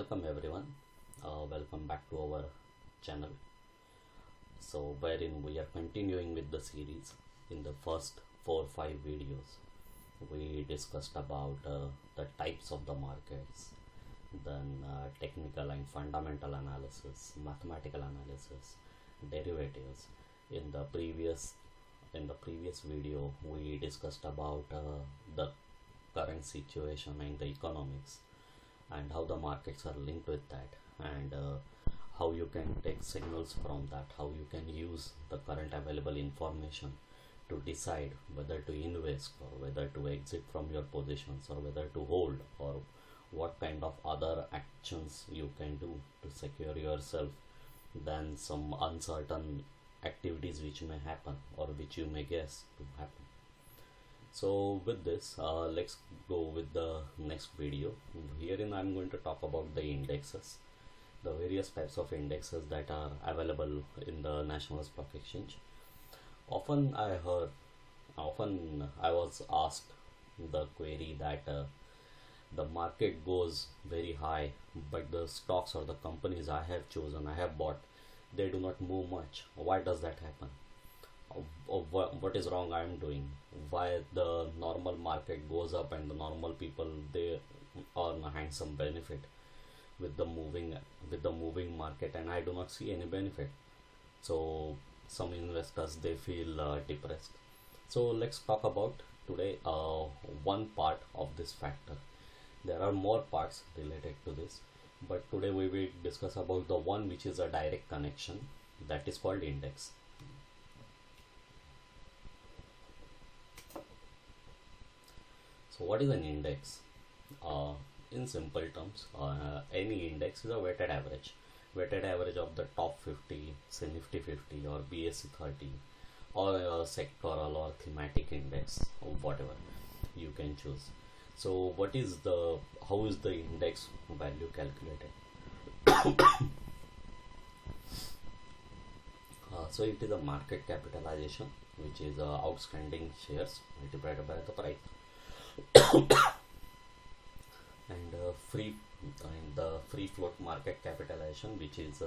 Welcome everyone. Welcome back to our channel. So, wherein we are continuing with the series. In the first 4 5 videos, we discussed about the types of the markets, then technical and fundamental analysis, mathematical analysis, derivatives. In the previous video, we discussed about the current situation and the economics and how the markets are linked with that, and how you can take signals from that, how you can use the current available information to decide whether to invest or whether to exit from your positions or whether to hold, or what kind of other actions you can do to secure yourself than some uncertain activities which may happen or which you may guess to happen. So with this, let's go with the next video. Herein I'm going to talk about the indexes, the various types of indexes that are available in the National Stock Exchange. Often I was asked the query that the market goes very high, but the stocks or the companies I have chosen, I have bought, they do not move much. Why does that happen? What is wrong I am doing? Why the normal market goes up and the normal people, they earn a handsome benefit with the moving market, and I do not see any benefit? So some investors, they feel depressed. So let's talk about today one part of this factor. There are more parts related to this, but today we will discuss about the one which is a direct connection, that is called index. So what is an index? In simple terms, any index is a weighted average of the top 50, say Nifty 50 or BSE 30, or a sectoral or thematic index, or whatever you can choose. So how is the index value calculated? So it is a market capitalization, which is outstanding shares multiplied by the price, and the free float market capitalization, which is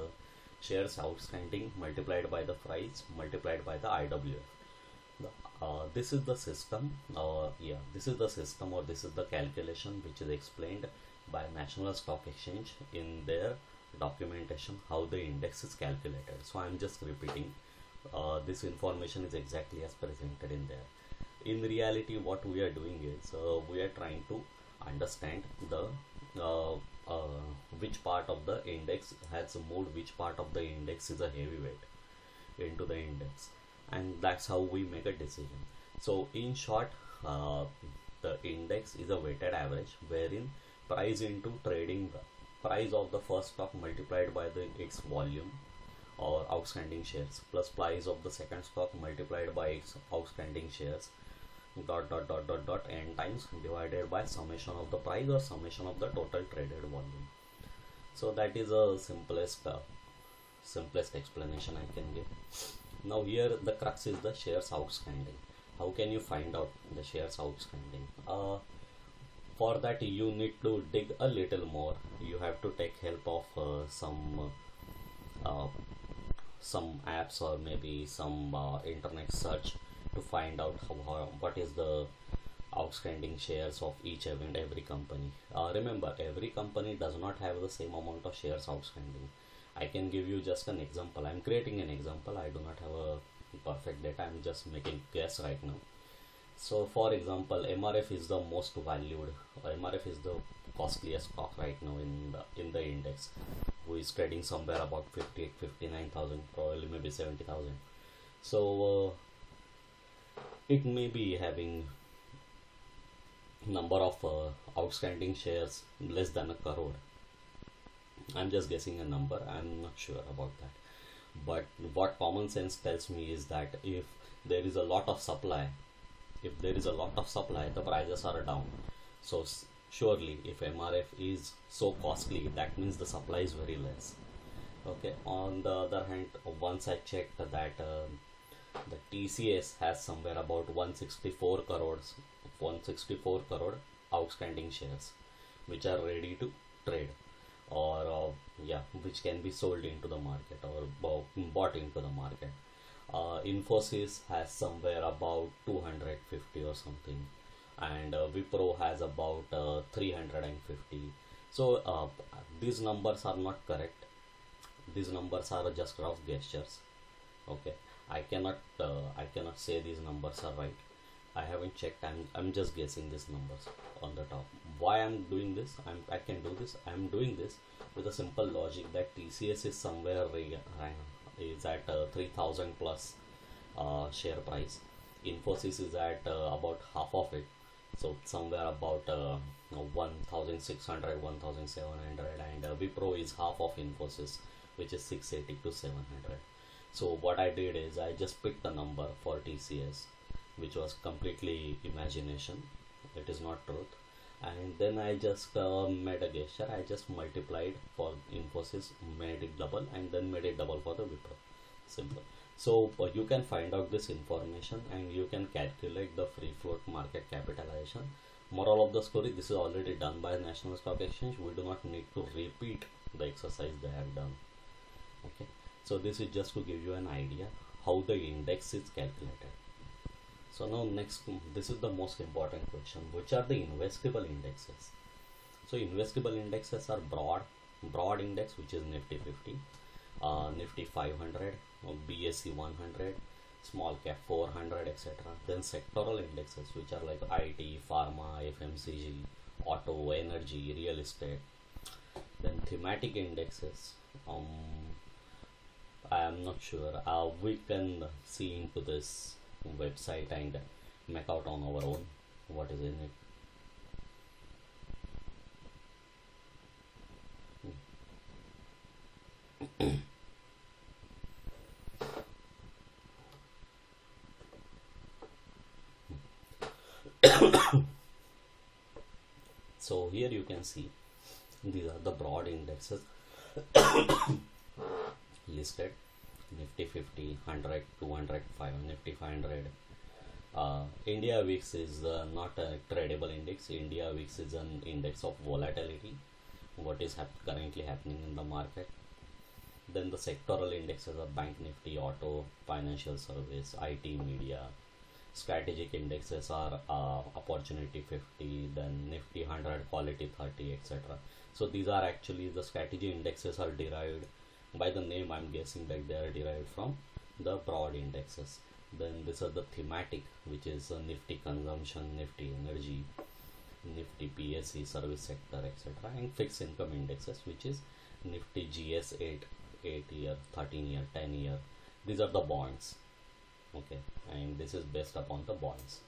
shares outstanding multiplied by the price multiplied by the IWF. This is the system. This is the system, or this is the calculation which is explained by National Stock Exchange in their documentation, how the index is calculated. So I'm just repeating. This information is exactly as presented in there. In reality, what we are doing is we are trying to understand the which part of the index has moved, which part of the index is a heavyweight into the index, and that's how we make a decision. So in short, the index is a weighted average wherein price into trading price of the first stock multiplied by its volume or outstanding shares plus price of the second stock multiplied by its outstanding shares, n times divided by summation of the price or summation of the total traded volume. So that is a simplest explanation I can give. Now here the crux is the shares outstanding. How can you find out the shares outstanding? For that you need to dig a little more. You have to take help of some apps or maybe some internet search to find out what is the outstanding shares of each and every company. Remember, every company does not have the same amount of shares outstanding. I can give you just an example. I'm creating an example. I do not have a perfect data. I'm just making guess right now. So for example, MRF is the most valued. MRF is the costliest stock right now in the index, who is trading somewhere about 58, 59,000, probably maybe 70,000. So it may be having number of outstanding shares less than a crore. I'm just guessing a number. I'm not sure about that. But what common sense tells me is that if there is a lot of supply, the prices are down. So surely, if MRF is so costly, that means the supply is very less. Okay. On the other hand, once I checked that the TCS has somewhere about 164 crore outstanding shares which are ready to trade. or yeah, which can be sold into the market or bought into the market. Infosys has somewhere about 250 or something, and Wipro has about 350. So these numbers are not correct. These numbers are just rough gestures. Okay, I cannot say these numbers are right. I haven't checked. I'm just guessing these numbers on the top. Why I'm doing this? I can do this. I'm doing this with a simple logic that TCS is somewhere is at 3,000 plus share price. Infosys is at about half of it, so somewhere about 1,600, 1,700, and Wipro is half of Infosys, which is 680 to 700. So what I did is I just picked a number for TCS, which was completely imagination. It is not truth. And then I just made a gesture. I just multiplied for Infosys, made it double, and then made it double for the Wipro. Simple. So you can find out this information and you can calculate the free float market capitalization. Moral of the story: this is already done by National Stock Exchange. We do not need to repeat the exercise they have done. Okay. So this is just to give you an idea how the index is calculated. So now next, this is the most important question: which are the investable indexes? So investable indexes are broad index, which is Nifty 50, Nifty 500, BSE 100, small cap 400, etc. Then sectoral indexes, which are like IT, pharma, FMCG, auto, energy, real estate. Then thematic indexes. I am not sure. We can see into this website and make out on our own what is in it. So here you can see these are the broad indexes listed: Nifty 50, 100, 200, 500, Nifty 500. India VIX is not a tradable index. India VIX is an index of volatility, what is currently happening in the market. Then the sectoral indexes are Bank Nifty, Auto, Financial Service, IT, Media. Strategic indexes are Opportunity 50, then Nifty 100, Quality 30, etc. So these are actually the strategy indexes are derived by the name. I'm guessing that they are derived from the broad indexes. Then these are the thematic, which is Nifty Consumption, Nifty Energy, Nifty PSE, Service Sector, etc. And fixed income indexes, which is Nifty GS 8 year, 13 year, 10 year. These are the bonds. Okay, and this is based upon the bonds.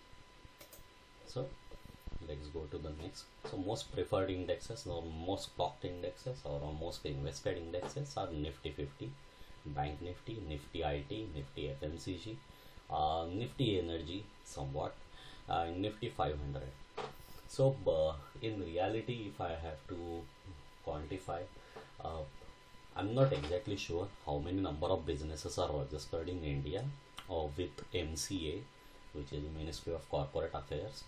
So let's go to the next. So most preferred indexes or most talked indexes or most invested indexes are Nifty 50, Bank Nifty, Nifty IT, Nifty FMCG, Nifty Energy somewhat, Nifty 500. So in reality, if I have to quantify, I'm not exactly sure how many number of businesses are registered in India with MCA, which is Ministry of Corporate Affairs,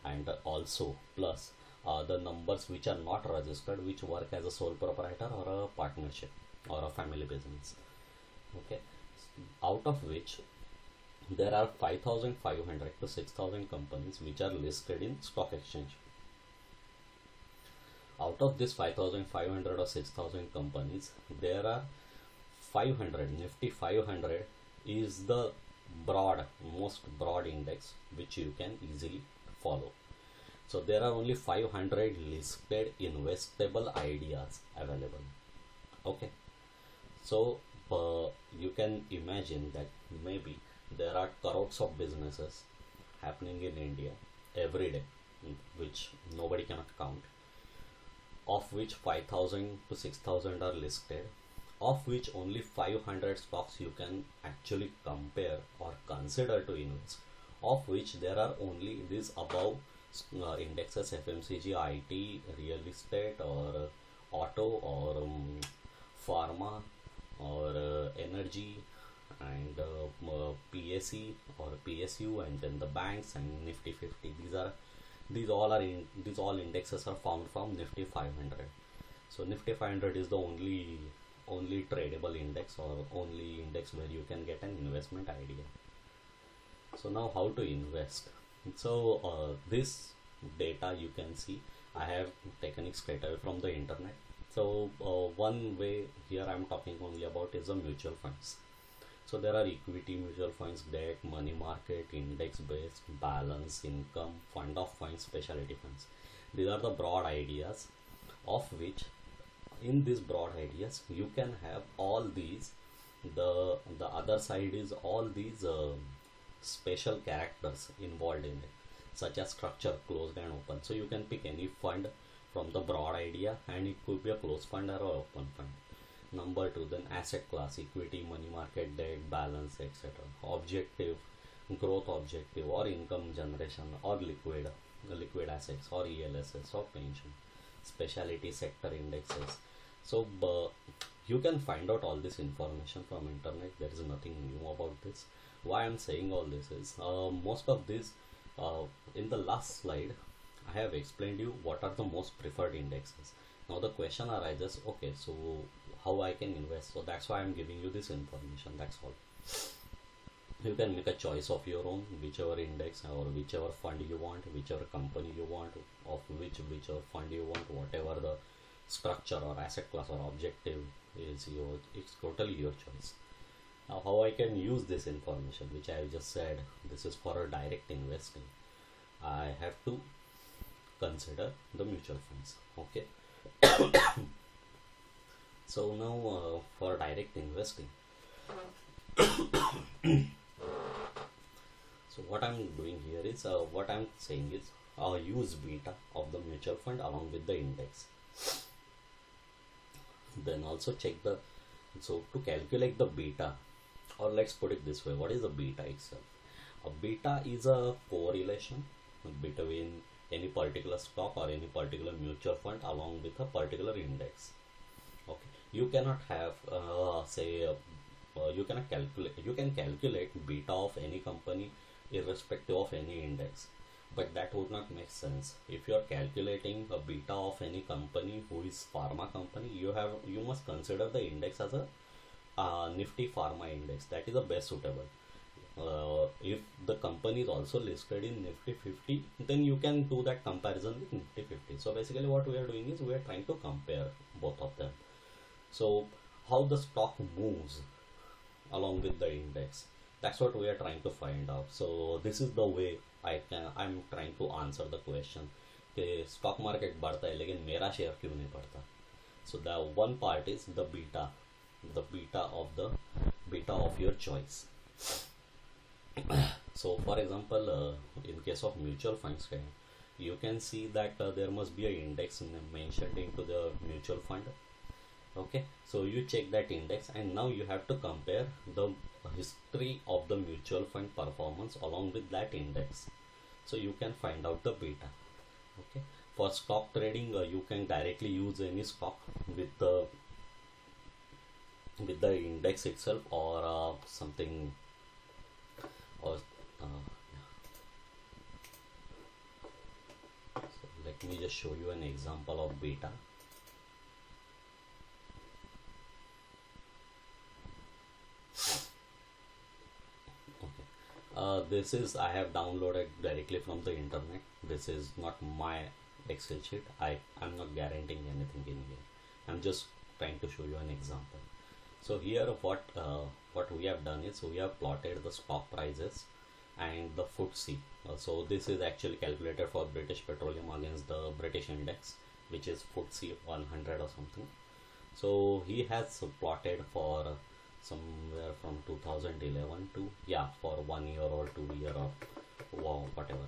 and also plus the numbers which are not registered, which work as a sole proprietor or a partnership or a family business. Okay, out of which there are 5,500 to 6,000 companies which are listed in stock exchange. Out of this 5,500 or 6,000 companies, there are 500, Nifty 500 is the most broad index which you can easily follow. So there are only 500 listed investable ideas available. Okay, so you can imagine that maybe there are crores of businesses happening in India every day, which nobody cannot count, of which 5,000 to 6,000 are listed, of which only 500 stocks you can actually compare or consider to invest, of which there are only these above indexes: FMCG, IT, real estate, or auto, or pharma, or energy, and PSE or PSU, and then the banks and Nifty 50. These all indexes are found from Nifty 500. So Nifty 500 is the only tradable index, or only index where you can get an investment idea. So now how to invest? So this data you can see I have taken it straight away from the internet. So one way here I'm talking only about is the mutual funds. So there are equity mutual funds, debt, money market, index based, balance, income, fund of funds, specialty funds. These are the broad ideas, of which in these broad ideas you can have all these. The other side is all these special characters involved in it, such as structure, closed and open. So you can pick any fund from the broad idea, and it could be a closed fund or an open fund. Number two, then asset class, equity, money market, debt, balance, etc. Objective, growth objective, or income generation, or liquid assets, or ELSS, or pension. Specialty sector indexes. So you can find out all this information from internet. There is nothing new about this. Why I'm saying all this is most of this in the last slide I have explained you what are the most preferred indexes. Now the question arises, okay, so how I can invest? So that's why I'm giving you this information. That's all. You can make a choice of your own, whichever index or whichever fund you want, whichever company you want, of whichever fund you want, whatever the structure or asset class or objective is, it's totally your choice. Now how I can use this information, which I just said, this is for a direct investing. I have to consider the mutual funds. Okay. So now for direct investing, so what I'm doing here is what I'm saying is use beta of the mutual fund along with the index. Then also check the, so to calculate the beta, or let's put it this way, what is the beta itself? A beta is a correlation between any particular stock or any particular mutual fund along with a particular index. Okay, you cannot have you can calculate beta of any company irrespective of any index, but that would not make sense. If you are calculating a beta of any company who is pharma company, you must consider the index as a Nifty Pharma index. That is the best suitable. If the company is also listed in Nifty 50, then you can do that comparison with Nifty 50. So basically what we are doing is we are trying to compare both of them. So how the stock moves along with the index, that's what we are trying to find out. So this is the way I'm trying to answer the question कि stock market बढ़ता है लेकिन मेरा share क्यों नहीं बढ़ता. So the one part is the beta of your choice. So for example, in case of mutual funds, you can see that there must be an index mentioned into the mutual fund. Okay, so you check that index, and now you have to compare the history of the mutual fund performance along with that index, so you can find out the beta. Okay, for stock trading, you can directly use any stock with the index itself, or something, or so let me just show you an example of beta. This is, I have downloaded directly from the internet. This is not my Excel sheet. I'm not guaranteeing anything in here. I'm just trying to show you an example. So here what we have done is we have plotted the stock prices and the FTSE. So this is actually calculated for British Petroleum against the British index, which is FTSE 100 or something. So he has plotted for somewhere from 2011 to, yeah, for 1 year or 2 year or wow, whatever.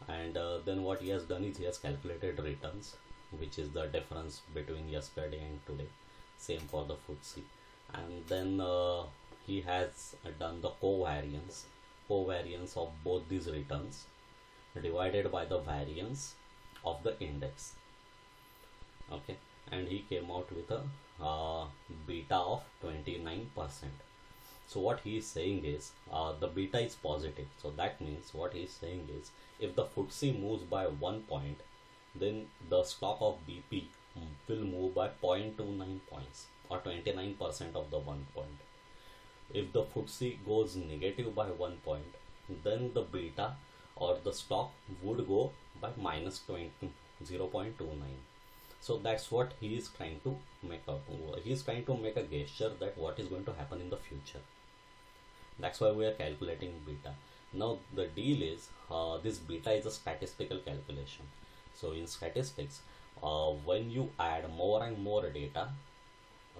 And then what he has done is he has calculated returns, which is the difference between yesterday and today. Same for the FTSE. And then he has done the covariance of both these returns divided by the variance of the index. Okay, and he came out with a beta of 29%. So what he is saying is the beta is positive. So that means what he is saying is if the FTSE moves by 1 point, then the stock of BP will move by 0.29 points or 29% of the 1 point. If the FTSE goes negative by 1 point, then the beta or the stock would go by minus 0.29. So that's what he is trying to make out. He is trying to make a gesture that what is going to happen in the future. That's why we are calculating beta. Now the deal is this beta is a statistical calculation. So in statistics, when you add more and more data,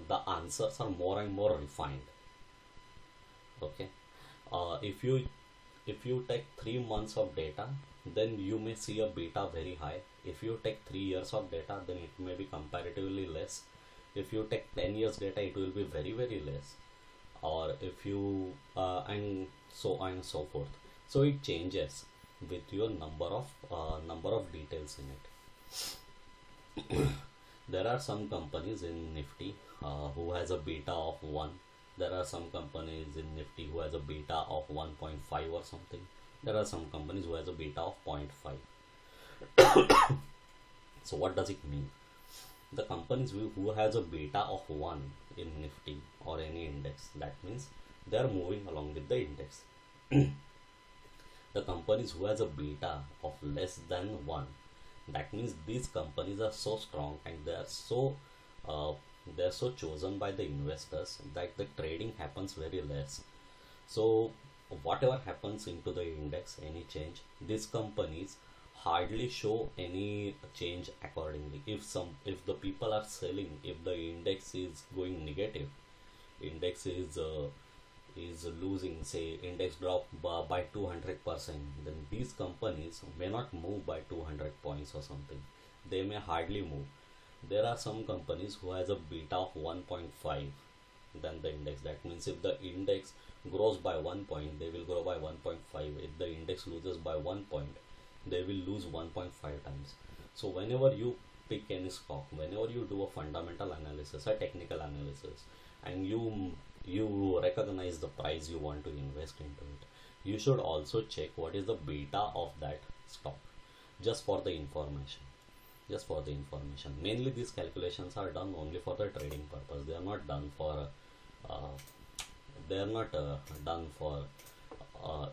the answers are more and more refined. Okay, if you take 3 months of data, then you may see a beta very high. If you take 3 years of data, then it may be comparatively less. If you take 10 years data, it will be very less. Or if you and so on and so forth. So it changes with your number of details in it. There are some companies in Nifty who has a beta of 1. There are some companies in Nifty who has a beta of 1.5 or something. There are some companies who has a beta of 0.5. So what does it mean? The companies who has a beta of 1 in Nifty or any index, that means they are moving along with the index. The companies who has a beta of less than 1, that means these companies are so strong and they are so chosen by the investors that the trading happens very less. So whatever happens into the index, any change, these companies hardly show any change accordingly. If the people are selling, if the index is going negative, index is losing, say index drop by 200%, then these companies may not move by 200 points or something. They may hardly move. There are some companies who has a beta of 1.5 than the index. That means if the index grows by 1 point, they will grow by 1.5. If the index loses by 1 point, they will lose 1.5 times. So whenever you pick any stock, whenever you do a fundamental analysis, a technical analysis, and you recognize the price you want to invest into it, you should also check what is the beta of that stock, just for the information. Mainly these calculations are done only for the trading purpose. They are not done for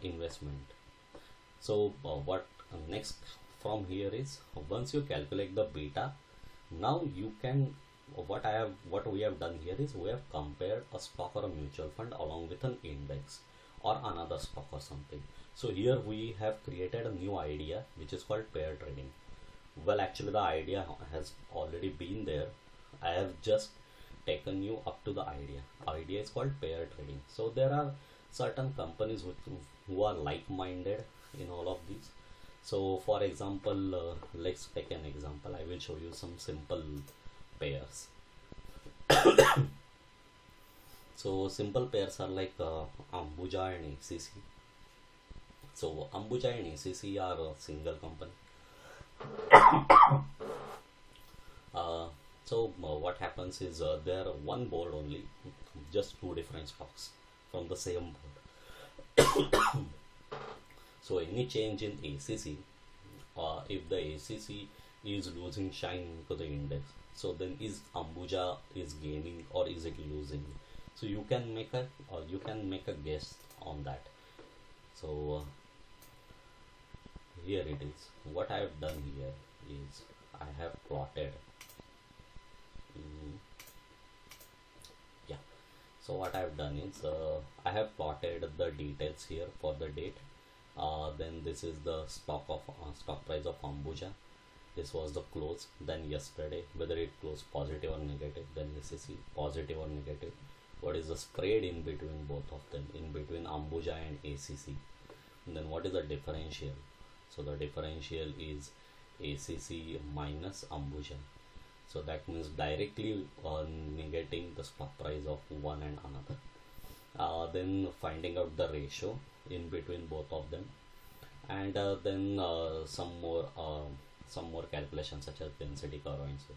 investment. So what next from here is, once you calculate the beta, now you can, what we have done here is we have compared a stock or a mutual fund along with an index or another stock or something. So here we have created a new idea which is called pair trading. Well, actually the idea has already been there. I have just taken you up to the idea. Idea is called pair trading. So there are certain companies who are like-minded in all of these. So for example, let's take an example. I will show you some simple pairs. So simple pairs are like Ambuja and ACC. So Ambuja and ACC are a single company. So what happens is there are one board only, just two different stocks from the same board. So any change in ACC, if the ACC is losing shine to the index, so then is Ambuja is gaining or is it losing? So you can make a guess on that. So here it is. What I have done here is I have plotted. Yeah. So what I have done is I have plotted the details here for the date. Then this is the stock price of Ambuja. This was the close. Then yesterday, whether it closed positive or negative. Then this is positive or negative. What is the spread in between both of them, in between Ambuja and ACC? And then what is the differential? So the differential is ACC minus Ambuja. So that means directly negating the stock price of one and another. Then finding out the ratio in between both of them, and then some more calculations such as density curve and so.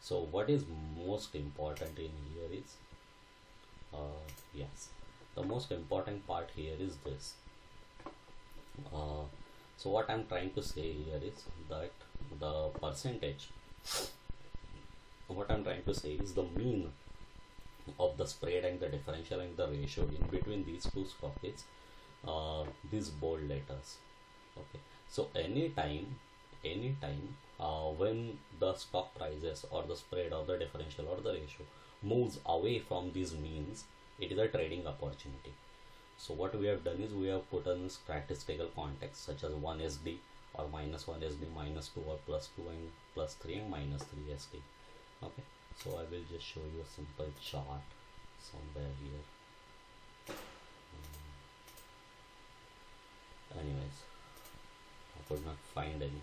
So what is most important in here is yes, the most important part here is this. So what I'm trying to say here is that the percentage what I'm trying to say is the mean of the spread and the differential and the ratio in between these two stock is these bold letters. Okay, so anytime when the stock prices or the spread or the differential or the ratio moves away from these means, it is a trading opportunity. So what we have done is we have put in statistical context such as 1 SD or minus 1 SD, minus 2 or plus 2 and plus 3 and minus 3 SD. Okay, so I will just show you a simple chart somewhere here. Anyways, I could not find any.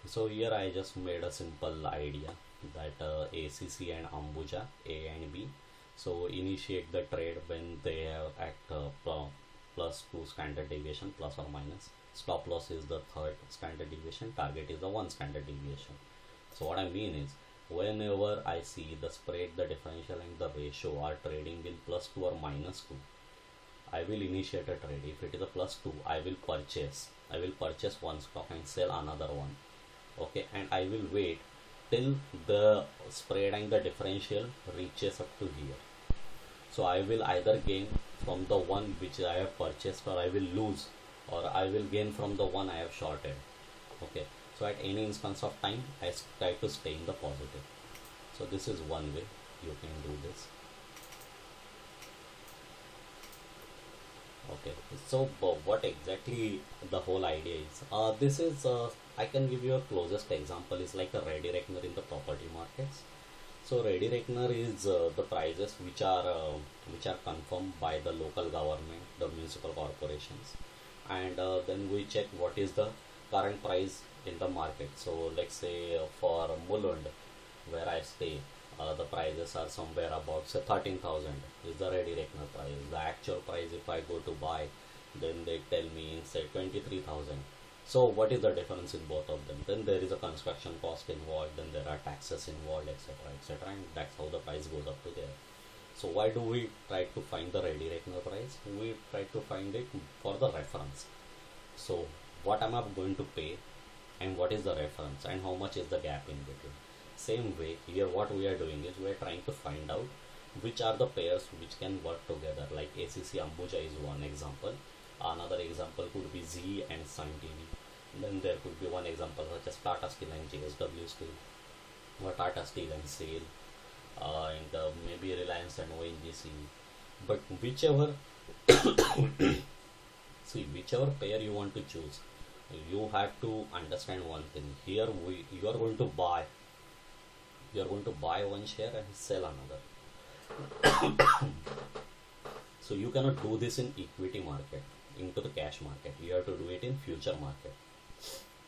So here I just made a simple idea that ACC and Ambuja, A and B, so initiate the trade when they are at plus 2 standard deviation plus or minus. Stop loss is the third standard deviation, target is the 1 standard deviation. So what I mean is, whenever I see the spread, the differential and the ratio are trading in plus 2 or minus 2, I will initiate a trade. If it is a plus 2, I will purchase one stock and sell another one. Okay, and I will wait till the spread and the differential reaches up to here. So I will either gain from the one which I have purchased, or I will lose, or I will gain from the one I have shorted. Okay, so at any instance of time I try to stay in the positive. So this is one way you can do this. Okay, so what exactly the whole idea is, this is I can give you a closest example is like a ready reckoner in the property markets. So ready reckoner is the prices which are confirmed by the local government, the municipal corporations, and then we check what is the current price in the market. So let's say for Mulund, where I stay, the prices are somewhere about say 13,000 is the ready reckoner price. The actual price, if I go to buy, then they tell me say 23,000. So what is the difference in both of them? Then there is a construction cost involved, then there are taxes involved, etc., and that's how the price goes up to there. So why do we try to find the ready reckoner price? We try to find it for the reference. So what am I going to pay, and what is the reference, and how much is the gap in between? Same way here, what we are doing is we are trying to find out which are the pairs which can work together. Like ACC Ambuja is one example. Another example could be Z and Sun TV. Then there could be one example such as Tata Steel and JSW Steel, or Tata Steel and SAIL, and maybe Reliance and ONGC. But whichever whichever pair you want to choose, you have to understand one thing. Here you are going to buy one share and sell another. So you cannot do this in equity market, into the cash market. You have to do it in future market.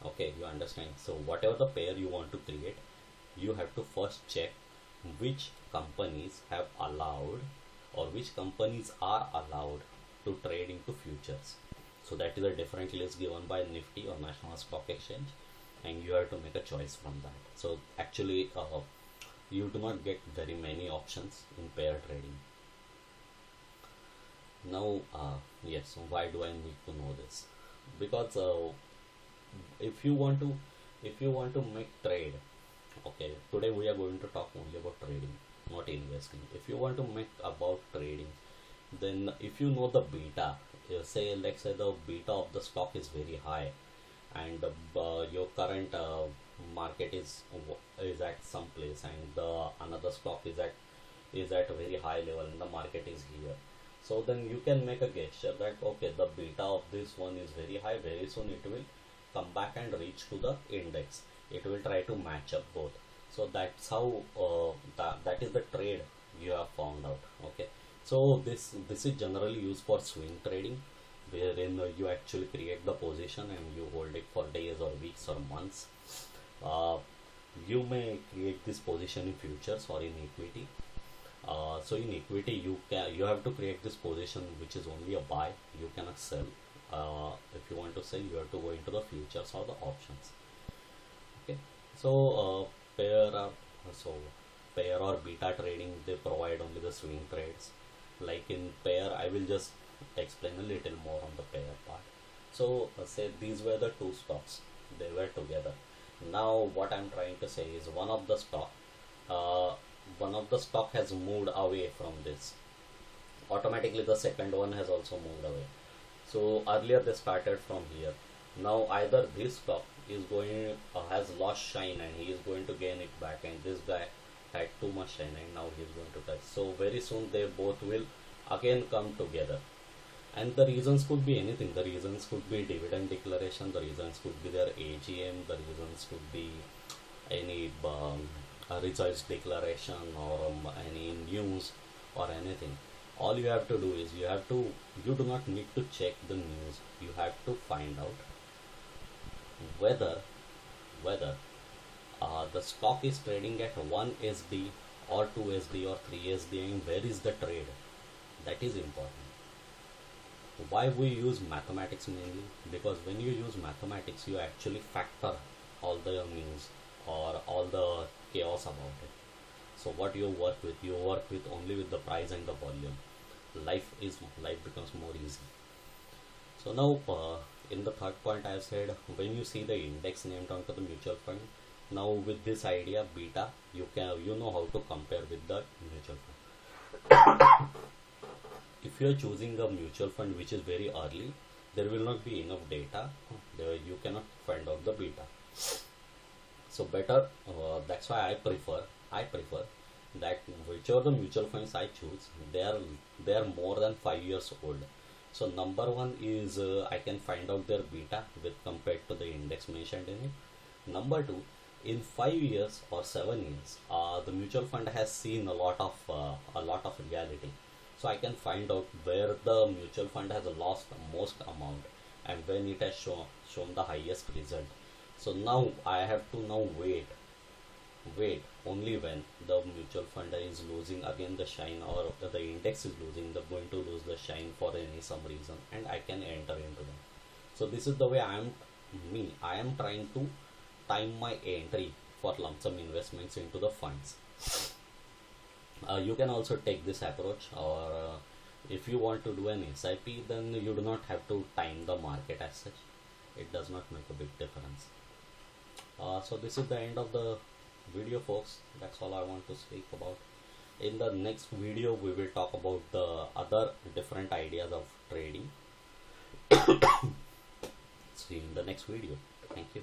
Okay, you understand? So whatever the pair you want to create, you have to first check which companies have allowed, or which companies are allowed to trade into futures. So that is a different list given by Nifty or National Stock Exchange, and you have to make a choice from that. So actually you do not get very many options in pair trading. Now yes, so why do I need to know this? Because if you want to make trade, okay, today we are going to talk only about trading, not investing. If you want to make about trading, then if you know the beta, say let's say the beta of the stock is very high, and your current market is at some place, and the another stock is at a very high level, and the market is here. So then you can make a gesture that okay, the beta of this one is very high, very soon it will come back and reach to the index. It will try to match up both. So that's how that is the trade you have found out. Okay, so this is generally used for swing trading, wherein you actually create the position and you hold it for days or weeks or months. You may create this position in futures or in equity. So in equity you have to create this position which is only a buy, you cannot sell. If you want to sell, you have to go into the futures or the options. Okay, so pair or beta trading, they provide only the swing trades. Like in pair, I will just explain a little more on the pair part. So say these were the two stocks, they were together, Now what I'm trying to say is uh, one of the stock has moved away from this. Automatically the second one has also moved away. So earlier they started from here. Now either this stock is going has lost shine and he is going to gain it back, and this guy had too much shine and now he is going to touch. So very soon they both will again come together. And the reasons could be anything. The reasons could be dividend declaration, the reasons could be their AGM, the reasons could be any results declaration, or any news or anything. All you have to do is you do not need to check the news. You have to find out whether the stock is trading at 1 SD or 2 SD or 3 SD, and where is the trade. That is important. Why we use mathematics mainly? Because when you use mathematics you actually factor all the news or all the chaos about it. So what you work with only with the price and the volume. Life becomes more easy. So now in the third point I have said, when you see the index named onto the mutual fund, now with this idea beta, you know how to compare with the mutual fund. If you are choosing a mutual fund which is very early, there will not be enough data. You cannot find out the beta. So better, that's why I prefer that whichever the mutual funds I choose, they are more than 5 years old. So number one is I can find out their beta with compared to the index mentioned in it. Number two, in 5 years or 7 years, the mutual fund has seen a lot of reality. So I can find out where the mutual fund has lost the most amount and when it has shown the highest result. So now I have to now wait only when the mutual fund is losing again the shine, or the index is going to lose the shine for some reason, and I can enter into them. So this is the way I am trying to time my entry for lump sum investments into the funds. You can also take this approach, or if you want to do an SIP, then you do not have to time the market as such. It does not make a big difference. So this is the end of the video, folks. That's all I want to speak about. In the next video we will talk about the other different ideas of trading. See you in the next video. Thank you.